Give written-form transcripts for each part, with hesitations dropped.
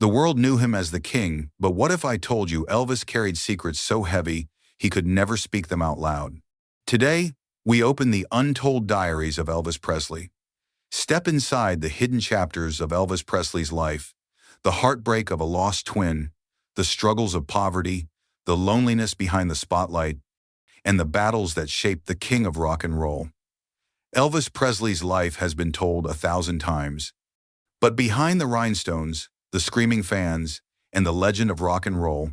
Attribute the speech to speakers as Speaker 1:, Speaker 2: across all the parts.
Speaker 1: The world knew him as the king, but what if I told you Elvis carried secrets so heavy he could never speak them out loud? Today, we open the Untold Diaries of Elvis Presley. Step inside the hidden chapters of Elvis Presley's life, the heartbreak of a lost twin, the struggles of poverty, the loneliness behind the spotlight, and the battles that shaped the king of rock and roll. Elvis Presley's life has been told 1,000 times. But behind the rhinestones, the screaming fans, and the legend of rock and roll,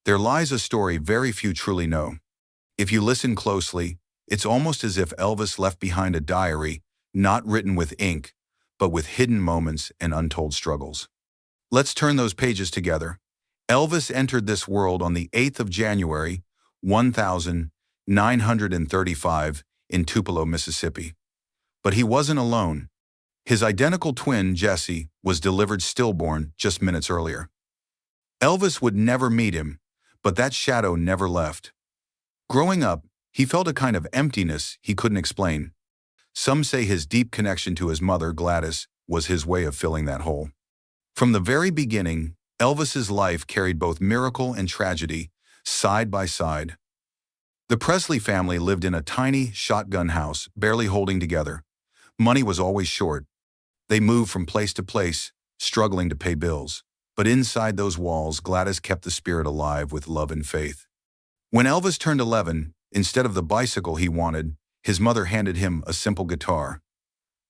Speaker 1: there lies a story very few truly know. If you listen closely, it's almost as if Elvis left behind a diary, not written with ink, but with hidden moments and untold struggles. Let's turn those pages together. Elvis entered this world on the 8th of January, 1935, in Tupelo, Mississippi. But he wasn't alone. His identical twin, Jesse, was delivered stillborn just minutes earlier. Elvis would never meet him, but that shadow never left. Growing up, he felt a kind of emptiness he couldn't explain. Some say his deep connection to his mother, Gladys, was his way of filling that hole. From the very beginning, Elvis's life carried both miracle and tragedy, side by side. The Presley family lived in a tiny shotgun house, barely holding together. Money was always short. They moved from place to place, struggling to pay bills. But inside those walls, Gladys kept the spirit alive with love and faith. When Elvis turned 11, instead of the bicycle he wanted, his mother handed him a simple guitar.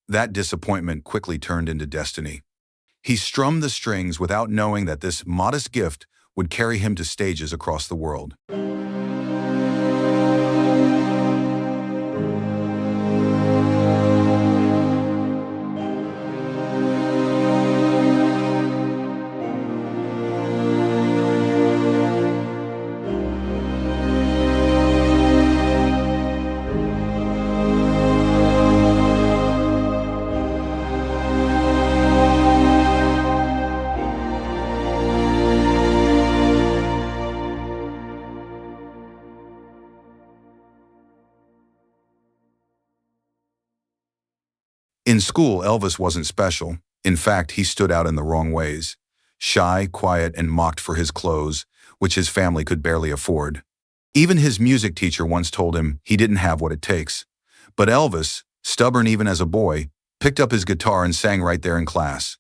Speaker 1: That disappointment quickly turned into destiny. He strummed the strings without knowing that this modest gift would carry him to stages across the world. In school, Elvis wasn't special. In fact, he stood out in the wrong ways. Shy, quiet, and mocked for his clothes, which his family could barely afford. Even his music teacher once told him he didn't have what it takes. But Elvis, stubborn even as a boy, picked up his guitar and sang right there in class.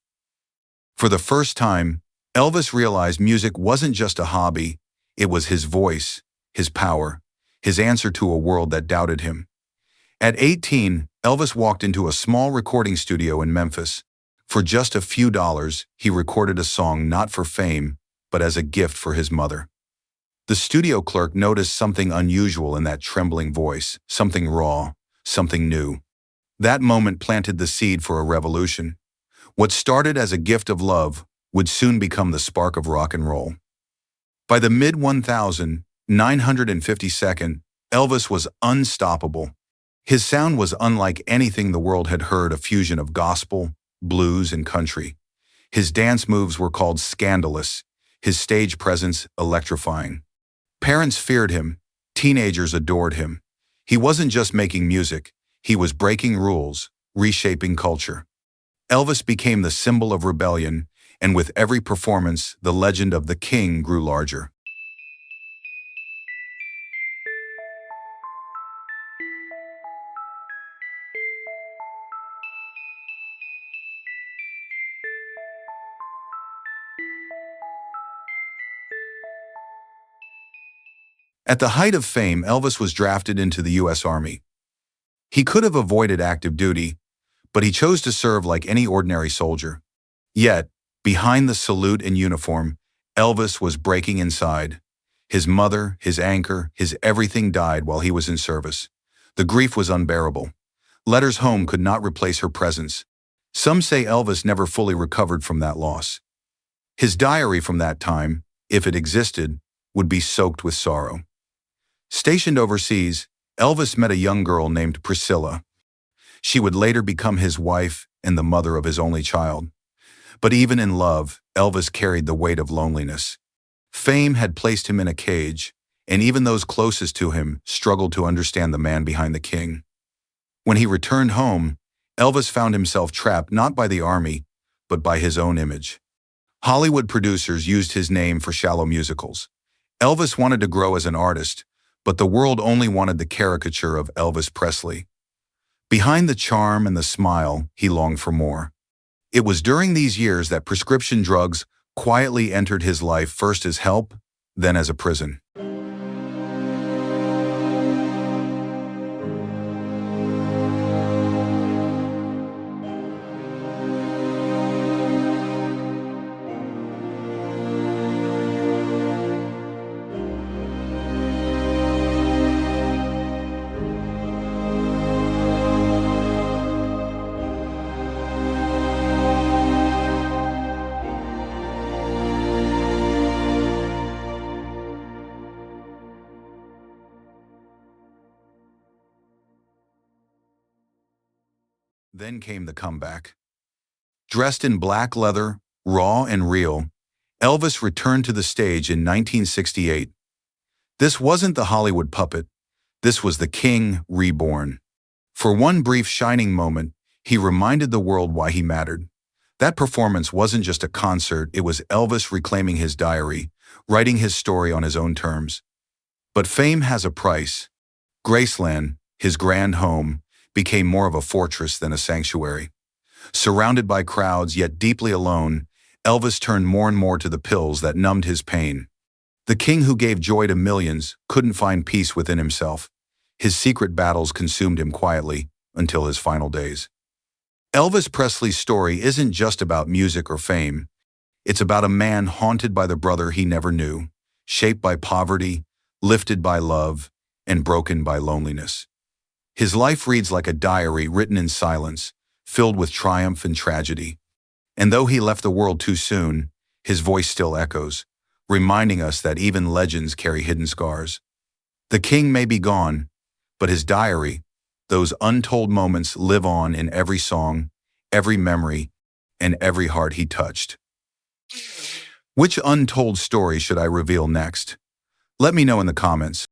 Speaker 1: For the first time, Elvis realized music wasn't just a hobby, it was his voice, his power, his answer to a world that doubted him. At 18, Elvis walked into a small recording studio in Memphis. For just a few dollars, he recorded a song not for fame, but as a gift for his mother. The studio clerk noticed something unusual in that trembling voice, something raw, something new. That moment planted the seed for a revolution. What started as a gift of love would soon become the spark of rock and roll. By the mid-1952, Elvis was unstoppable. His sound was unlike anything the world had heard, a fusion of gospel, blues, and country. His dance moves were called scandalous, his stage presence electrifying. Parents feared him, teenagers adored him. He wasn't just making music, he was breaking rules, reshaping culture. Elvis became the symbol of rebellion, and with every performance, the legend of the king grew larger. At the height of fame, Elvis was drafted into the U.S. Army. He could have avoided active duty, but he chose to serve like any ordinary soldier. Yet, behind the salute and uniform, Elvis was breaking inside. His mother, his anchor, his everything died while he was in service. The grief was unbearable. Letters home could not replace her presence. Some say Elvis never fully recovered from that loss. His diary from that time, if it existed, would be soaked with sorrow. Stationed overseas, Elvis met a young girl named Priscilla. She would later become his wife and the mother of his only child. But even in love, Elvis carried the weight of loneliness. Fame had placed him in a cage, and even those closest to him struggled to understand the man behind the king. When he returned home, Elvis found himself trapped not by the army, but by his own image. Hollywood producers used his name for shallow musicals. Elvis wanted to grow as an artist, but the world only wanted the caricature of Elvis Presley. Behind the charm and the smile, he longed for more. It was during these years that prescription drugs quietly entered his life, first as help, then as a prison. Then came the comeback. Dressed in black leather, raw and real, Elvis returned to the stage in 1968. This wasn't the Hollywood puppet. This was the King reborn. For one brief shining moment, he reminded the world why he mattered. That performance wasn't just a concert, it was Elvis reclaiming his diary, writing his story on his own terms. But fame has a price. Graceland, his grand home, became more of a fortress than a sanctuary. Surrounded by crowds, yet deeply alone, Elvis turned more and more to the pills that numbed his pain. The king who gave joy to millions couldn't find peace within himself. His secret battles consumed him quietly until his final days. Elvis Presley's story isn't just about music or fame. It's about a man haunted by the brother he never knew, shaped by poverty, lifted by love, and broken by loneliness. His life reads like a diary written in silence, filled with triumph and tragedy. And though he left the world too soon, his voice still echoes, reminding us that even legends carry hidden scars. The king may be gone, but his diary, those untold moments, live on in every song, every memory, and every heart he touched. Which untold story should I reveal next? Let me know in the comments.